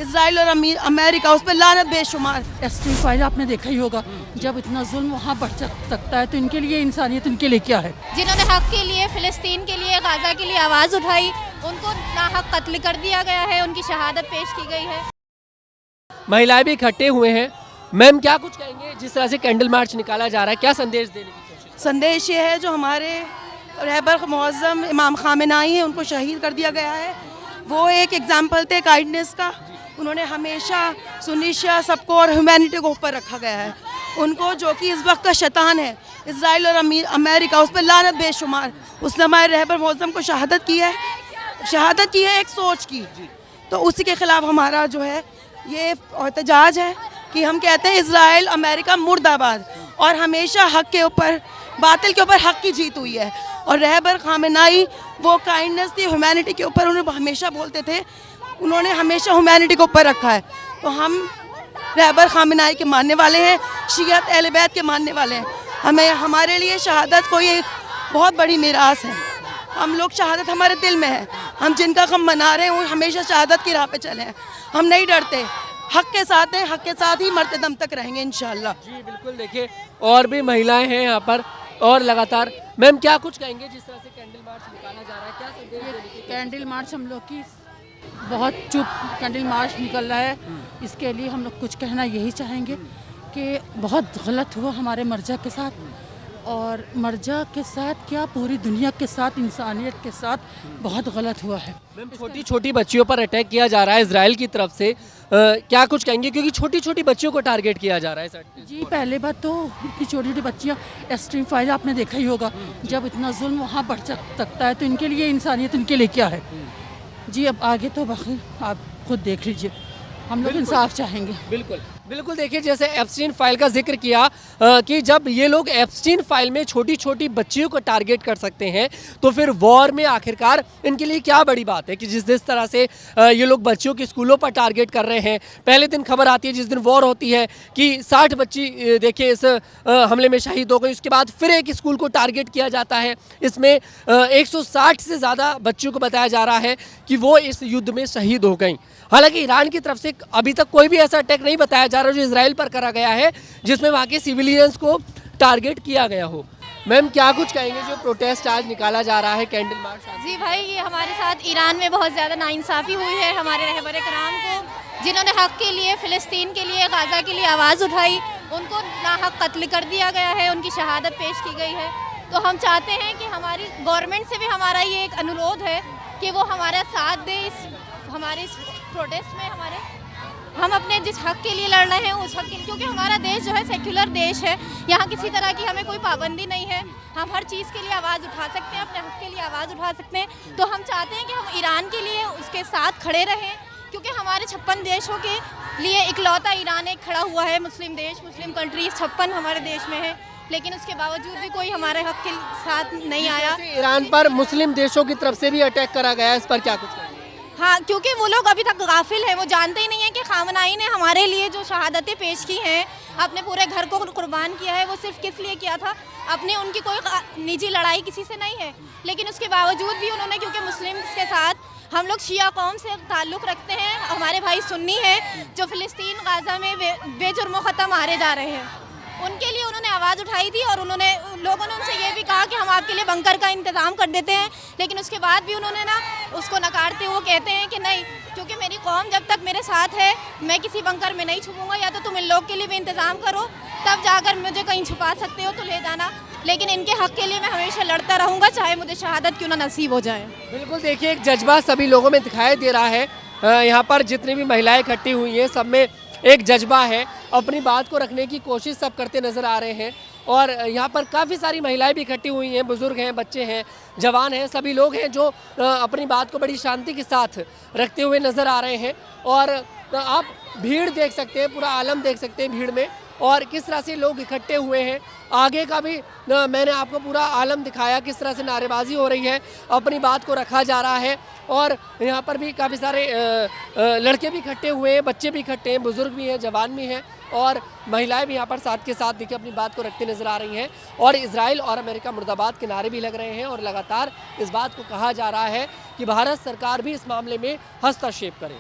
Israel और America उस पर लानत बेशुमार। एस्ट्रीम फाइल आपने देखा ही होगा, जब इतना जुल्म वहाँ बढ़ सकता है तो इनके लिए इंसानियत इनके लिए क्या है। जिन्होंने हक के लिए, फ़िलिस्तीन के लिए, गाज़ा के लिए आवाज़ उठाई, उनको नाहक कत्ल कर दिया गया है, उनकी शहादत पेश की गई है। महिलाएं भी इकट्ठे हुए हैं। मैम क्या कुछ कहेंगे जिस तरह से कैंडल मार्च निकाला जा रहा है, क्या संदेश देने की कोशिश? संदेश ये है, जो हमारे रहबर मुअज़्ज़म इमाम ख़ामेनी हैं, उनको शहीद कर दिया गया है। वो एक एग्जाम्पल थे काइंडनेस का। उन्होंने हमेशा सुन्नी शिया सबको और ह्यूमैनिटी को ऊपर रखा गया है। उनको, जो कि इस वक्त का शैतान है, इसराइल और अमेरिका, उस पर लानत बेशुमार। उसने हमारे रहबर मुअज़्ज़म को शहादत की है एक सोच की। तो उसी के ख़िलाफ़ हमारा जो है ये एहतजाज है कि हम कहते हैं इसराइल अमेरिका मुर्दाबाद। और हमेशा हक के ऊपर, बातिल के ऊपर हक की जीत हुई है। और रहबर ख़ामेनी वो काइंडनेस थी, ह्यूमैनिटी के ऊपर उन्हें हमेशा बोलते थे। उन्होंने हमेशा ह्यूमैनिटी को ऊपर रखा है। तो हम रहबर ख़ामेनी के मानने वाले हैं, शियत अहले बैत के मानने वाले हैं। हमारे लिए शहादत कोई एक बहुत बड़ी मीरास है। हम लोग, शहादत हमारे दिल में है। हम जिनका गम मना रहे हैं वो हमेशा शहादत की राह पे चले हैं। हम नहीं डरते, हक के साथ हैं, हक के साथ ही मरते दम तक रहेंगे इंशाल्लाह। जी बिल्कुल, देखिए और भी महिलाएं हैं यहाँ पर और लगातार। मैम क्या कुछ कहेंगे जिस तरह से कैंडल मार्च निकाला जा रहा है, क्या संदेश देने की? कैंडल मार्च हम लोग की बहुत चुप कैंडल मार्च निकल रहा है। इसके लिए हम लोग कुछ कहना यही चाहेंगे कि बहुत गलत हुआ हमारे मर्जा के साथ, और मर्जा के साथ क्या पूरी दुनिया के साथ, इंसानियत के साथ बहुत गलत हुआ है। मैम छोटी छोटी बच्चियों पर अटैक किया जा रहा है इजराइल की तरफ से, क्या कुछ कहेंगे क्योंकि छोटी छोटी बच्चियों को टारगेट किया जा रहा है सर? जी, पहले बात तो इतनी छोटी छोटी बच्चियाँ, एस्ट्रीम फाइल आपने देखा ही होगा, जब इतना जुल्म वहाँ बढ़ सकता है तो इनके लिए इंसानियत इनके लिए क्या है। जी अब आगे तो बाकी आप खुद देख लीजिए, हम लोग इंसाफ चाहेंगे। बिल्कुल बिल्कुल, देखिए जैसे एप्स्टीन फाइल का जिक्र किया कि जब ये लोग एप्स्टीन फाइल में छोटी छोटी बच्चियों को टारगेट कर सकते हैं तो फिर वॉर में आखिरकार इनके लिए क्या बड़ी बात है कि जिस तरह से ये लोग बच्चियों के स्कूलों पर टारगेट कर रहे हैं। पहले दिन खबर आती है जिस दिन वॉर होती है कि 60 बच्ची देखिए इस हमले में शहीद हो गई। उसके बाद फिर एक स्कूल को टारगेट किया जाता है। इसमें 160 से ज़्यादा बच्चियों को बताया जा रहा है कि वो इस युद्ध में शहीद हो गई। हालांकि ईरान की तरफ से अभी तक कोई भी ऐसा अटैक नहीं बताया जा रहा जो इसराइल पर करा गया है जिसमें वहाँ के सिविलियंस को टारगेट किया गया हो। मैम क्या कुछ कहेंगे जो प्रोटेस्ट आज निकाला जा रहा है कैंडल मार्च? जी भाई, ये हमारे साथ ईरान में बहुत ज़्यादा नाइंसाफ़ी हुई है हमारे रहबर कराम को, जिन्होंने हक के लिए, फ़िलिस्तीन के लिए, गाज़ा के लिए आवाज़ उठाई, उनको नाहक कत्ल कर दिया गया है, उनकी शहादत पेश की गई है। तो हम चाहते हैं कि हमारी गवर्नमेंट से भी हमारा ये एक अनुरोध है कि वो हमारा साथ दे हमारे इस प्रोटेस्ट में। हम अपने जिस हक के लिए लड़ रहे हैं उस हक के, क्योंकि हमारा देश जो है सेक्युलर देश है, यहाँ किसी तरह की हमें कोई पाबंदी नहीं है। हम हर चीज़ के लिए आवाज़ उठा सकते हैं, अपने हक के लिए आवाज़ उठा सकते हैं। तो हम चाहते हैं कि हम ईरान के लिए उसके साथ खड़े रहें, क्योंकि हमारे 56 देशों के लिए इकलौता ईरान एक खड़ा हुआ है। मुस्लिम देश, मुस्लिम कंट्रीज 56 हमारे देश में है, लेकिन उसके बावजूद भी कोई हमारे हक के साथ नहीं आया। ईरान पर मुस्लिम देशों की तरफ से भी अटैक करा गया है, इस पर क्या कुछ कहेंगे? हाँ, क्योंकि वो लोग अभी तक गाफिल हैं, वो जानते ही नहीं है कि ख़ामेनी ने हमारे लिए जो शहादतें पेश की हैं, अपने पूरे घर को कुर्बान किया है, वो सिर्फ किस लिए किया था? अपने, उनकी कोई निजी लड़ाई किसी से नहीं है, लेकिन उसके बावजूद भी उन्होंने, क्योंकि मुस्लिम के साथ हम लोग शिया कौम से ताल्लुक़ रखते हैं, हमारे भाई सुन्नी हैं जो फ़िलिस्तीन, गाज़ा में बेजुर्म ख़त्म मारे जा रहे हैं, उनके लिए उन्होंने आवाज़ उठाई थी। और लोगों ने उनसे ये भी कहा कि हम आपके लिए बंकर का इंतज़ाम कर देते हैं, लेकिन उसके बाद भी उन्होंने ना उसको नकारते हुए कहते हैं कि नहीं, क्योंकि मेरी कौम जब तक मेरे साथ है मैं किसी बंकर में नहीं छुपूंगा, या तो तुम इन लोग के लिए भी इंतज़ाम करो, तब जाकर मुझे कहीं छुपा सकते हो तो ले जाना, लेकिन इनके हक़ के लिए मैं हमेशा लड़ता रहूँगा, चाहे मुझे शहादत क्यों ना नसीब हो जाए। बिल्कुल, देखिए एक जज्बा सभी लोगों में दिखाई दे रहा है। यहाँ पर जितनी भी महिलाएं इकट्ठी हुई हैं सब में एक जज्बा है, अपनी बात को रखने की कोशिश सब करते नज़र आ रहे हैं। और यहाँ पर काफ़ी सारी महिलाएं भी इकट्ठी हुई हैं, बुज़ुर्ग हैं, बच्चे हैं, जवान हैं, सभी लोग हैं जो अपनी बात को बड़ी शांति के साथ रखते हुए नज़र आ रहे हैं। और आप भीड़ देख सकते हैं, पूरा आलम देख सकते हैं भीड़ में, और किस तरह से लोग इकट्ठे हुए हैं। आगे का भी मैंने आपको पूरा आलम दिखाया, किस तरह से नारेबाजी हो रही है, अपनी बात को रखा जा रहा है। और यहाँ पर भी काफ़ी सारे लड़के भी इकट्ठे हुए हैं, बच्चे भी इकट्ठे हैं, बुज़ुर्ग भी हैं, जवान भी हैं, और महिलाएं भी यहाँ पर साथ के साथ देखिए अपनी बात को रखते नज़र आ रही हैं। और इजराइल और अमेरिका मुर्दाबाद के नारे भी लग रहे हैं, और लगातार इस बात को कहा जा रहा है कि भारत सरकार भी इस मामले में हस्तक्षेप करे।